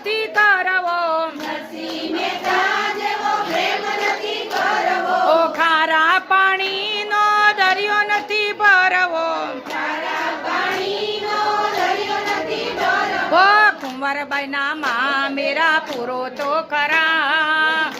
નથી કરવો, ઓ ખારા પાણીનો દરિયો નથી ભરવો, ઓ કુંવરબાઈ ના માં મેરા પૂરો તો ખરા,